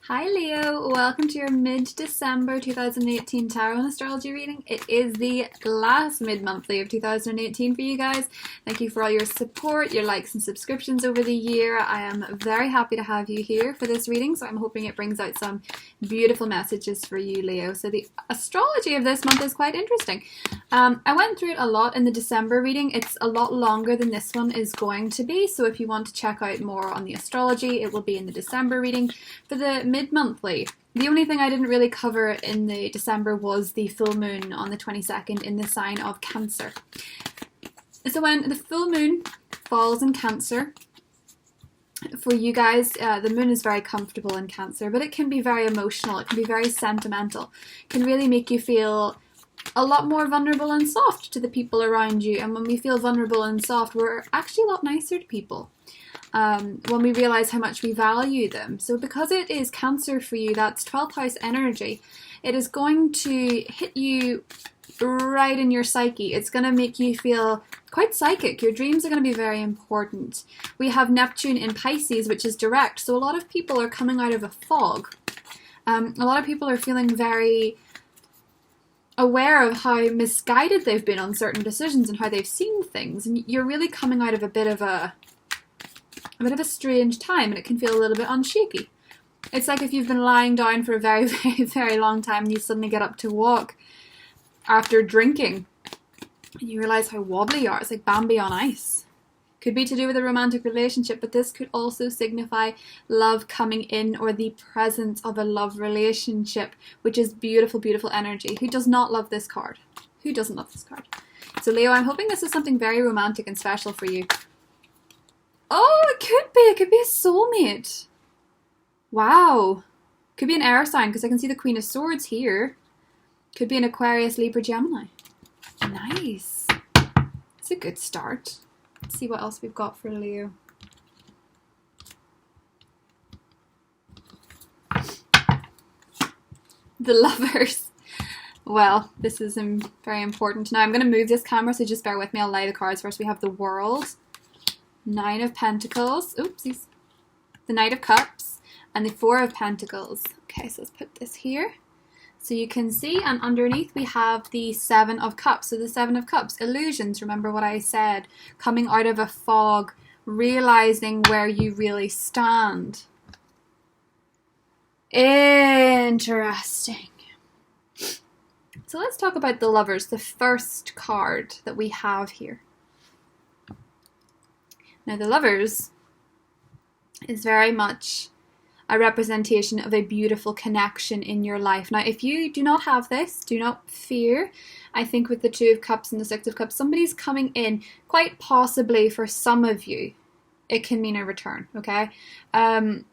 Hi Leo, welcome to your mid-December 2018 Tarot and Astrology reading. It is the last mid-monthly of 2018 for you guys. Thank you for all your support, your likes and subscriptions over the year. I am very happy to have you here for this reading, so I'm hoping it brings out some beautiful messages for you, Leo. So the astrology of this month is quite interesting. I went through it a lot in the December reading. It's a lot longer than this one is going to be, so if you want to check out more on the astrology, it will be in the December reading. For the mid-monthly, the only thing I didn't really cover in the December was the full moon on the 22nd in the sign of Cancer. So when the full moon falls in Cancer, for you guys, the moon is very comfortable in Cancer, but it can be very emotional, it can be very sentimental, it can really make you feel a lot more vulnerable and soft to the people around you. And when we feel vulnerable and soft, we're actually a lot nicer to people. When we realize how much we value them. So because it is Cancer for you, that's 12th house energy, it is going to hit you right in your psyche. It's going to make you feel quite psychic. Your dreams are going to be very important. We have Neptune in Pisces, which is direct. So a lot of people are coming out of a fog. A lot of people are feeling very aware of how misguided they've been on certain decisions and how they've seen things. And you're really coming out of a bit of a strange time, and it can feel a little bit unshaky. It's like if you've been lying down for a very, very, very long time and you suddenly get up to walk after drinking and you realize how wobbly you are. It's like Bambi on ice. Could be to do with a romantic relationship, but this could also signify love coming in or the presence of a love relationship, which is beautiful, beautiful energy. Who does not love this card? Who doesn't love this card? So Leo, I'm hoping this is something very romantic and special for you. Oh, it could be. It could be a soulmate. Wow. Could be an air sign because I can see the Queen of Swords here. Could be an Aquarius, Libra, Gemini. Nice. It's a good start. Let's see what else we've got for Leo. The Lovers. Well, this is very important. Now I'm going to move this camera, so just bear with me. I'll lay the cards first. We have the World, Nine of Pentacles, oopsies, the Knight of Cups, and the Four of Pentacles. Okay, so let's put this here so you can see, and underneath we have the Seven of Cups. So the Seven of Cups, illusions, remember what I said, coming out of a fog, realizing where you really stand. Interesting. So let's talk about the Lovers, the first card that we have here. Now the Lovers is very much a representation of a beautiful connection in your life. Now if you do not have this, do not fear. I think with the Two of Cups and the Six of Cups, somebody's coming in, quite possibly for some of you, it can mean a return, okay? I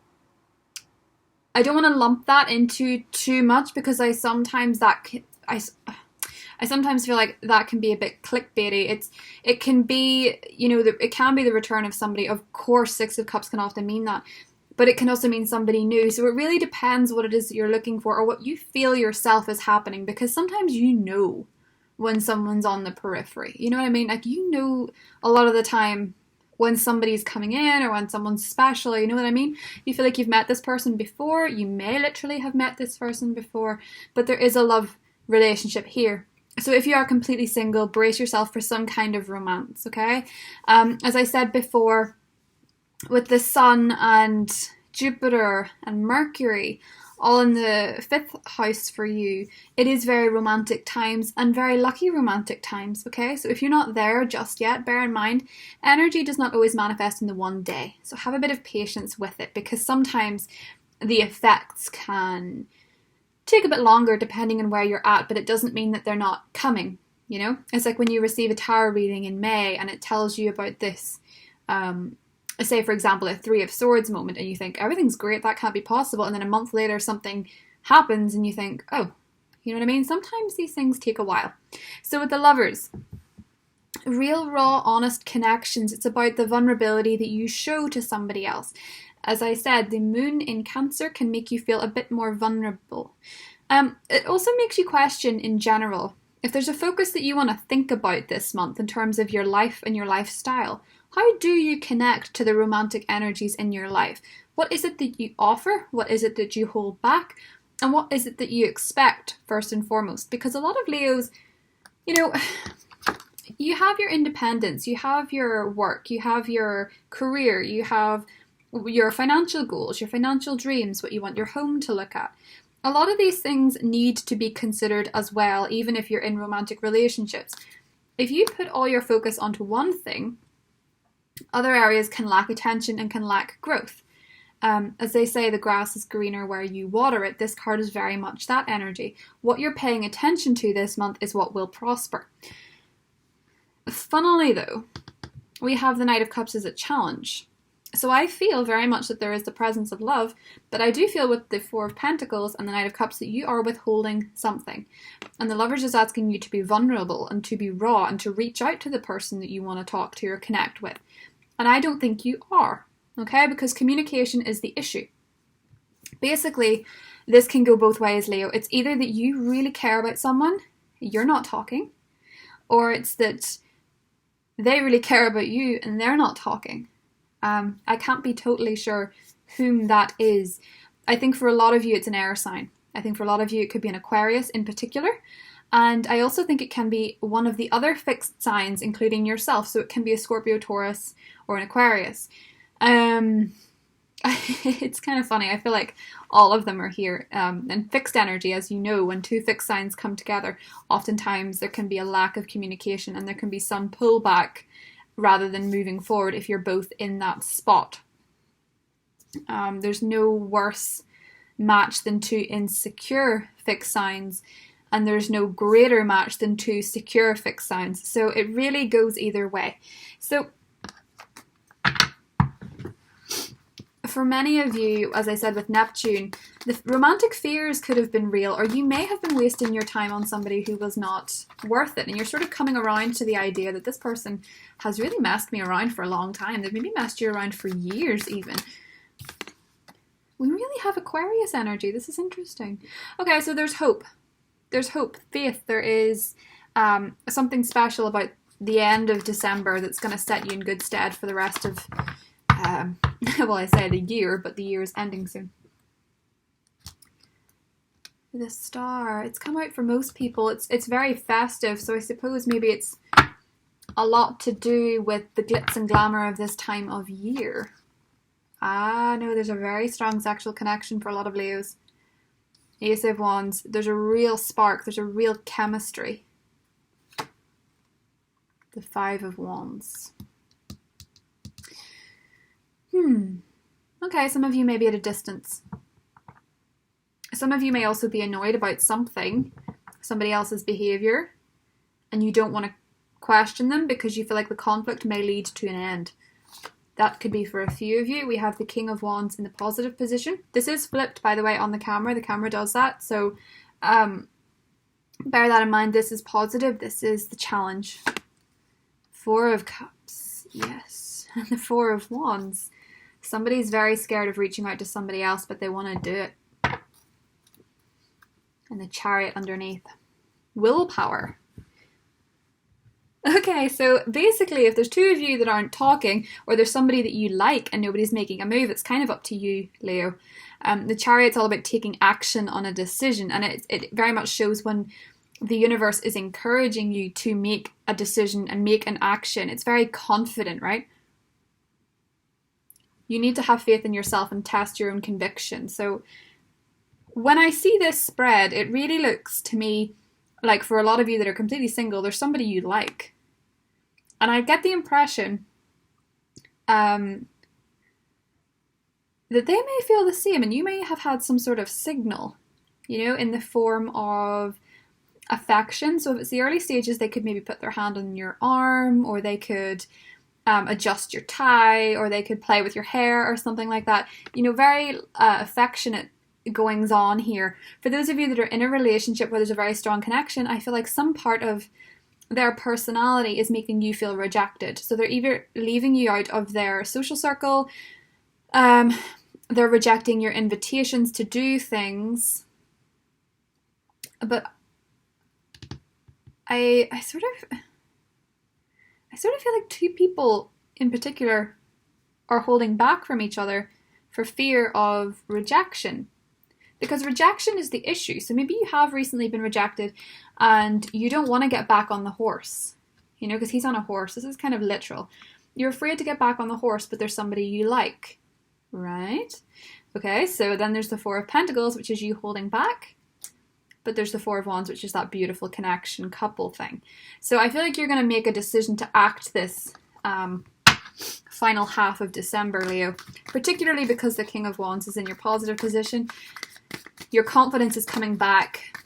don't want to lump that into too much because I sometimes feel like that can be a bit clickbaity. It can be, it can be the return of somebody. Of course, Six of Cups can often mean that, but it can also mean somebody new. So it really depends what it is that you're looking for or what you feel yourself is happening, because sometimes when someone's on the periphery. You know what I mean? Like, a lot of the time when somebody's coming in or when someone's special, you know what I mean? You feel like you've met this person before. You may literally have met this person before, but there is a love relationship here. So if you are completely single, brace yourself for some kind of romance, okay? As I said before, with the Sun and Jupiter and Mercury all in the 5th house for you, it is very romantic times and very lucky romantic times, okay? So if you're not there just yet, bear in mind, energy does not always manifest in the one day. So have a bit of patience with it, because sometimes the effects can take a bit longer depending on where you're at, but it doesn't mean that they're not coming, It's like when you receive a tarot reading in May and it tells you about this, say for example, a Three of Swords moment, and you think, everything's great, that can't be possible, and then a month later something happens and you think, oh, you know what I mean? Sometimes these things take a while. So with the Lovers, real, raw, honest connections, it's about the vulnerability that you show to somebody else. As I said, the moon in Cancer can make you feel a bit more vulnerable. It also makes you question in general, if there's a focus that you want to think about this month in terms of your life and your lifestyle, How do you connect to the romantic energies in your life? What is it that you offer? What is it that you hold back? And what is it that you expect, first and foremost? Because a lot of Leos, you know, you have your independence, you have your work, you have your career, you have your financial goals, your financial dreams, what you want your home to look at. A lot of these things need to be considered as well, even if you're in romantic relationships. If you put all your focus onto one thing, other areas can lack attention and can lack growth. As they say, the grass is greener where you water it. This card is very much that energy. What you're paying attention to this month is what will prosper. Funnily though, we have the Knight of Cups as a challenge. So I feel very much that there is the presence of love, but I do feel with the Four of Pentacles and the Knight of Cups that you are withholding something. And the Lover's just asking you to be vulnerable and to be raw and to reach out to the person that you want to talk to or connect with. And I don't think you are, okay? Because communication is the issue. Basically, this can go both ways, Leo. It's either that you really care about someone, you're not talking, or it's that they really care about you and they're not talking. I can't be totally sure whom that is. I think for a lot of you it's an air sign. I think for a lot of you it could be an Aquarius in particular. And I also think it can be one of the other fixed signs, including yourself. So it can be a Scorpio, Taurus, or an Aquarius. It's kind of funny. I feel like all of them are here. And fixed energy, as you know, when two fixed signs come together, oftentimes there can be a lack of communication and there can be some pullback rather than moving forward if you're both in that spot. There's no worse match than two insecure fixed signs, and there's no greater match than two secure fixed signs. So it really goes either way. So for many of you, as I said with Neptune, the romantic fears could have been real, or you may have been wasting your time on somebody who was not worth it. And you're sort of coming around to the idea that this person has really messed me around for a long time. They've maybe messed you around for years even. We really have Aquarius energy. This is interesting. Okay, so there's hope. There's hope, faith. There is something special about the end of December that's going to set you in good stead for the rest of well, I say the year, but the year is ending soon. The Star. It's come out for most people. It's very festive, so I suppose maybe it's a lot to do with the glitz and glamour of this time of year. No, there's a very strong sexual connection for a lot of Leos. Ace of Wands. There's a real spark. There's a real chemistry. The Five of Wands. Okay, some of you may be at a distance. Some of you may also be annoyed about something, somebody else's behaviour, and you don't want to question them because you feel like the conflict may lead to an end. That could be for a few of you. We have the King of Wands in the positive position. This is flipped, by the way, on the camera. The camera does that. So bear that in mind. This is positive. This is the challenge. Four of Cups. Yes. And the Four of Wands. Somebody's very scared of reaching out to somebody else, but they want to do it. And the Chariot underneath. Willpower. Okay, so basically if there's two of you that aren't talking, or there's somebody that you like and nobody's making a move, it's kind of up to you, Leo. The Chariot's all about taking action on a decision, and it very much shows when the universe is encouraging you to make a decision and make an action. It's very confident, right? You need to have faith in yourself and test your own conviction. So when I see this spread, it really looks to me like for a lot of you that are completely single, there's somebody you like. And I get the impression that they may feel the same, and you may have had some sort of signal, you know, in the form of affection. So if it's the early stages, they could maybe put their hand on your arm, or they could adjust your tie, or they could play with your hair or something like that. You know, very affectionate goings on here. For those of you that are in a relationship where there's a very strong connection, I feel like some part of their personality is making you feel rejected. So they're either leaving you out of their social circle, they're rejecting your invitations to do things. But I sort of feel like two people in particular are holding back from each other for fear of rejection. Because rejection is the issue. So maybe you have recently been rejected and you don't want to get back on the horse, you know, because he's on a horse. This is kind of literal. You're afraid to get back on the horse, but there's somebody you like, right? Okay, so then there's the Four of Pentacles, which is you holding back. But there's the Four of Wands, which is that beautiful connection couple thing. So I feel like you're going to make a decision to act this final half of December, Leo. Particularly because the King of Wands is in your positive position. Your confidence is coming back,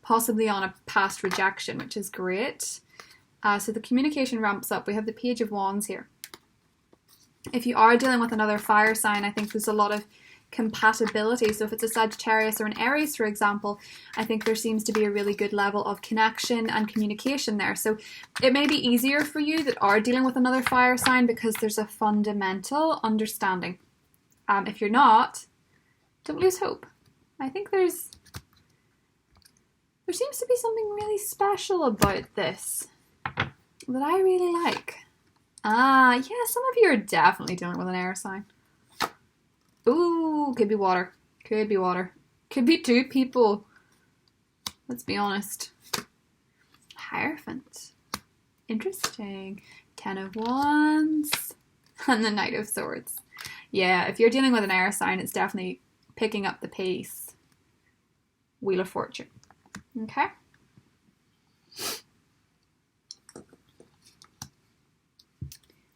possibly on a past rejection, which is great. So the communication ramps up. We have the Page of Wands here. If you are dealing with another fire sign, I think there's a lot of compatibility. So if it's a Sagittarius or an Aries, for example, I think there seems to be a really good level of connection and communication there. So it may be easier for you that are dealing with another fire sign because there's a fundamental understanding. If you're not, don't lose hope. I think there seems to be something really special about this that I really like. Yeah, some of you are definitely dealing with an air sign. Ooh, could be water. Could be water. Could be two people. Let's be honest. Hierophant. Interesting. Ten of Wands. And the Knight of Swords. Yeah, if you're dealing with an air sign, it's definitely picking up the pace. Wheel of Fortune. Okay.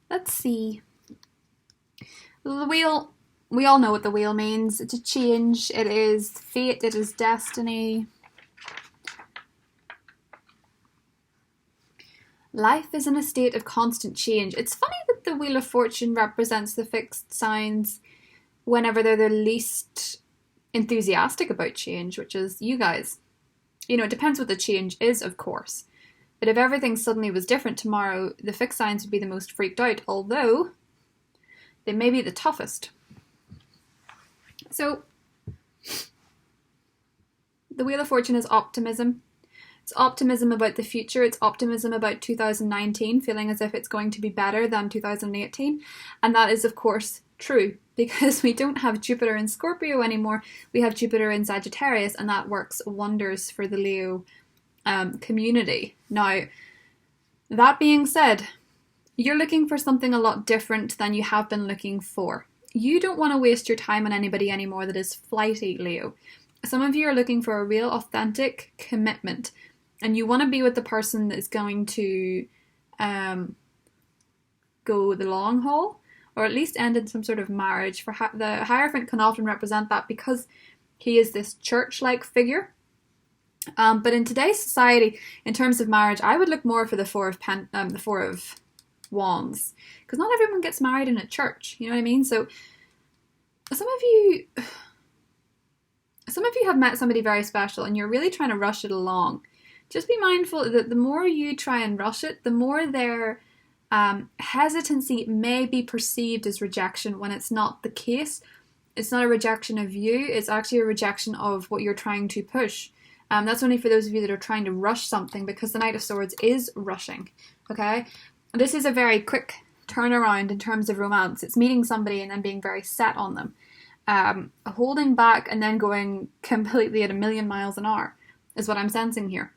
Let's see. The wheel, we all know what the wheel means. It's a change. It is fate. It is destiny. Life is in a state of constant change. It's funny that the Wheel of Fortune represents the fixed signs whenever they're the least enthusiastic about change, which is you guys. You know, it depends what the change is, of course. But if everything suddenly was different tomorrow, the fixed signs would be the most freaked out, although they may be the toughest. So, the Wheel of Fortune is optimism. It's optimism about the future. It's optimism about 2019, feeling as if it's going to be better than 2018. And that is, of course, true, because we don't have Jupiter in Scorpio anymore. We have Jupiter in Sagittarius, and that works wonders for the Leo community. Now, that being said, you're looking for something a lot different than you have been looking for. You don't want to waste your time on anybody anymore that is flighty, Leo. Some of you are looking for a real authentic commitment, and you want to be with the person that's going to go the long haul, or at least end in some sort of marriage. For the Hierophant can often represent that because he is this church-like figure. But in today's society, in terms of marriage, I would look more for the Four of Wands, because not everyone gets married in a church. You know what I mean? So some of you have met somebody very special, and you're really trying to rush it along. Just be mindful that the more you try and rush it, the more their hesitancy may be perceived as rejection when it's not the case. It's not a rejection of you, it's actually a rejection of what you're trying to push. That's only for those of you that are trying to rush something, because the Knight of Swords is rushing, okay? This is a very quick turnaround in terms of romance. It's meeting somebody and then being very set on them. Holding back and then going completely at 1,000,000 miles an hour is what I'm sensing here.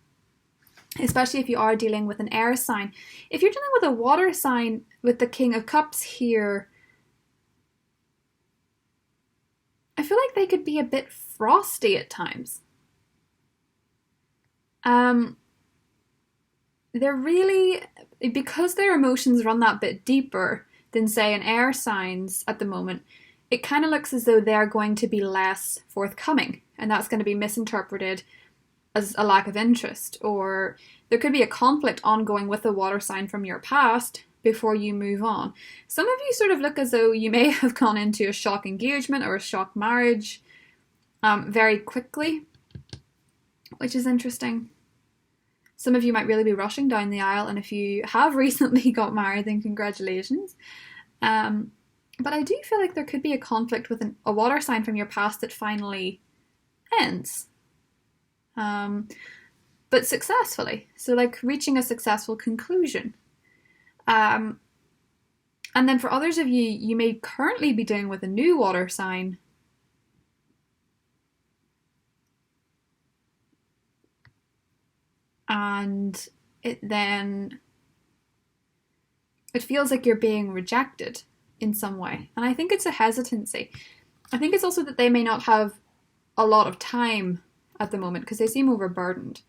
Especially if you are dealing with an air sign. If you're dealing with a water sign with the King of Cups here, I feel like they could be a bit frosty at times. They're really, because their emotions run that bit deeper than, say, an air signs at the moment, it kind of looks as though they're going to be less forthcoming, and that's going to be misinterpreted as a lack of interest, or there could be a conflict ongoing with a water sign from your past before you move on. Some of you sort of look as though you may have gone into a shock engagement or a shock marriage very quickly, which is interesting. Some of you might really be rushing down the aisle, and if you have recently got married, then congratulations. But I do feel like there could be a conflict with a water sign from your past that finally ends. But successfully. So like reaching a successful conclusion. And then for others of you, you may currently be dealing with a new water sign. And it feels like you're being rejected in some way. And I think it's a hesitancy. I think it's also that they may not have a lot of time at the moment because they seem overburdened.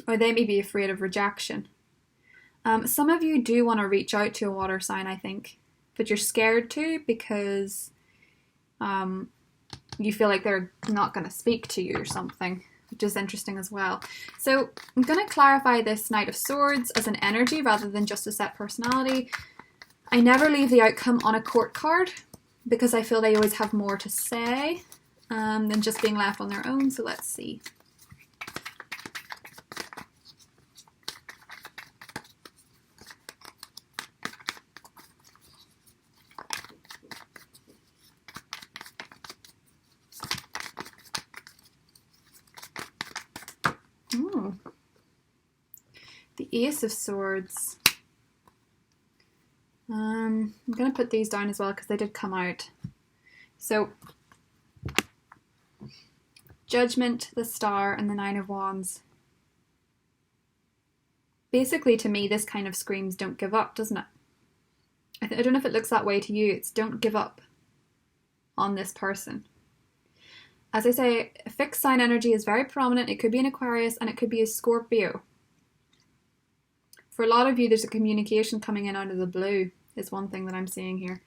Or they may be afraid of rejection. Some of you do want to reach out to a water sign, I think, but you're scared to because you feel like they're not going to speak to you or something, which is interesting as well. So I'm going to clarify this Knight of Swords as an energy rather than just a set personality. I never leave the outcome on a court card because I feel they always have more to say than just being left on their own. So let's see. The Ace of Swords. I'm going to put these down as well because they did come out. So, Judgement, the Star, and the Nine of Wands. Basically, to me, this kind of screams don't give up, doesn't it? I don't know if it looks that way to you. It's don't give up on this person. As I say, fixed sign energy is very prominent. It could be an Aquarius and it could be a Scorpio. For a lot of you, there's a communication coming in out of the blue, is one thing that I'm seeing here.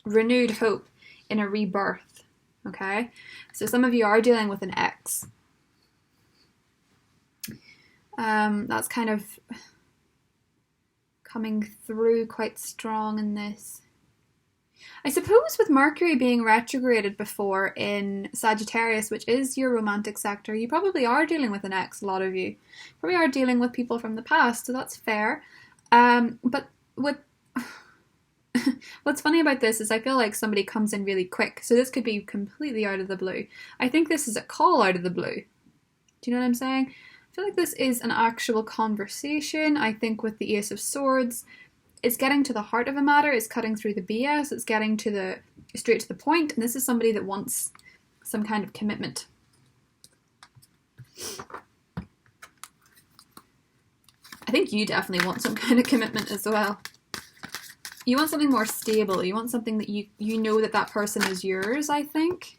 Renewed hope in a rebirth, okay? So some of you are dealing with an ex. That's kind of coming through quite strong in this. I suppose with Mercury being retrograded before in Sagittarius, which is your romantic sector, you probably are dealing with an ex, a lot of you. Probably are dealing with people from the past, so that's fair. But what's funny about this is I feel like somebody comes in really quick, so this could be completely out of the blue. I think this is a call out of the blue. Do you know what I'm saying? I feel like this is an actual conversation. I think with the Ace of Swords, it's getting to the heart of a matter, it's cutting through the BS, it's getting to straight to the point, and this is somebody that wants some kind of commitment. I think you definitely want some kind of commitment as well. You want something more stable, you want something that you know that person is yours, I think.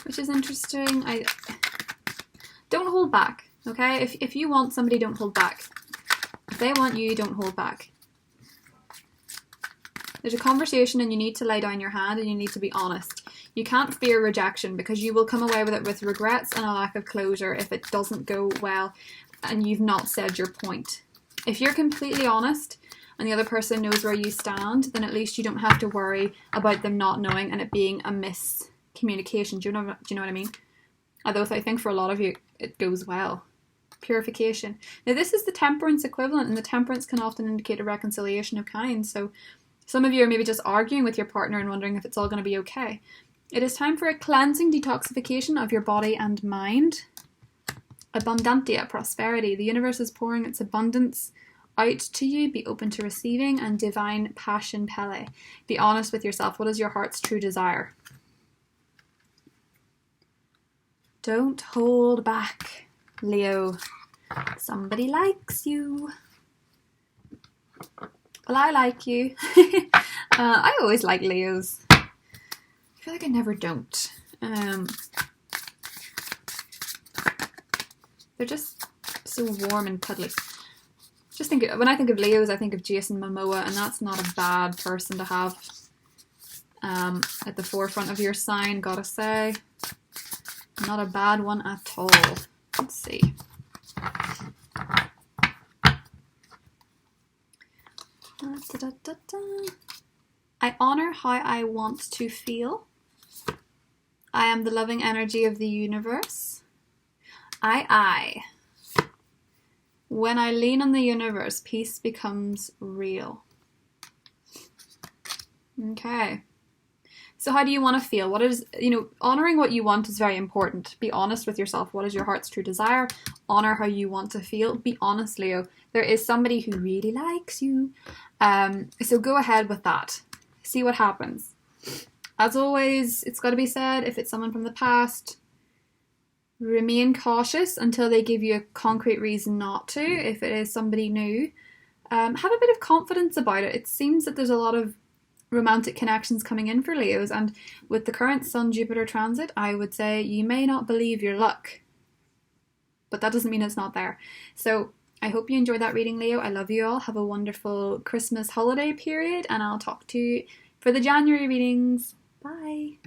Which is interesting. Don't hold back, okay? If you want somebody, don't hold back. If they want you, don't hold back. There's a conversation and you need to lay down your hand and you need to be honest. You can't fear rejection because you will come away with it with regrets and a lack of closure if it doesn't go well and you've not said your point. If you're completely honest and the other person knows where you stand, then at least you don't have to worry about them not knowing and it being a miscommunication. Do you know what I mean? Although I think for a lot of you, it goes well. Purification. Now this is the temperance equivalent, and the temperance can often indicate a reconciliation of kind. So some of you are maybe just arguing with your partner and wondering if it's all going to be okay. It is time for a cleansing detoxification of your body and mind. Abundantia, prosperity. The universe is pouring its abundance out to you. Be open to receiving. And divine passion, Pele. Be honest with yourself. What is your heart's true desire? Don't hold back, Leo. Somebody likes you. Well, I like you. I always like Leos. I feel like I never don't. They're just so warm and cuddly. When I think of Leos, I think of Jason Momoa, and that's not a bad person to have at the forefront of your sign, gotta say. Not a bad one at all. Let's see. I honor how I want to feel. I am the loving energy of the universe. I. When I lean on the universe, peace becomes real. Okay. So how do you want to feel? What is, honoring what you want is very important. Be honest with yourself. What is your heart's true desire? Honor how you want to feel. Be honest, Leo. There is somebody who really likes you. So go ahead with that. See what happens. As always, it's got to be said, if it's someone from the past, remain cautious until they give you a concrete reason not to. If it is somebody new, have a bit of confidence about it. It seems that there's a lot of romantic connections coming in for Leos, and with the current Sun-Jupiter transit, I would say you may not believe your luck, but that doesn't mean it's not there. So I hope you enjoyed that reading, Leo. I love you all. Have a wonderful Christmas holiday period, and I'll talk to you for the January readings. Bye.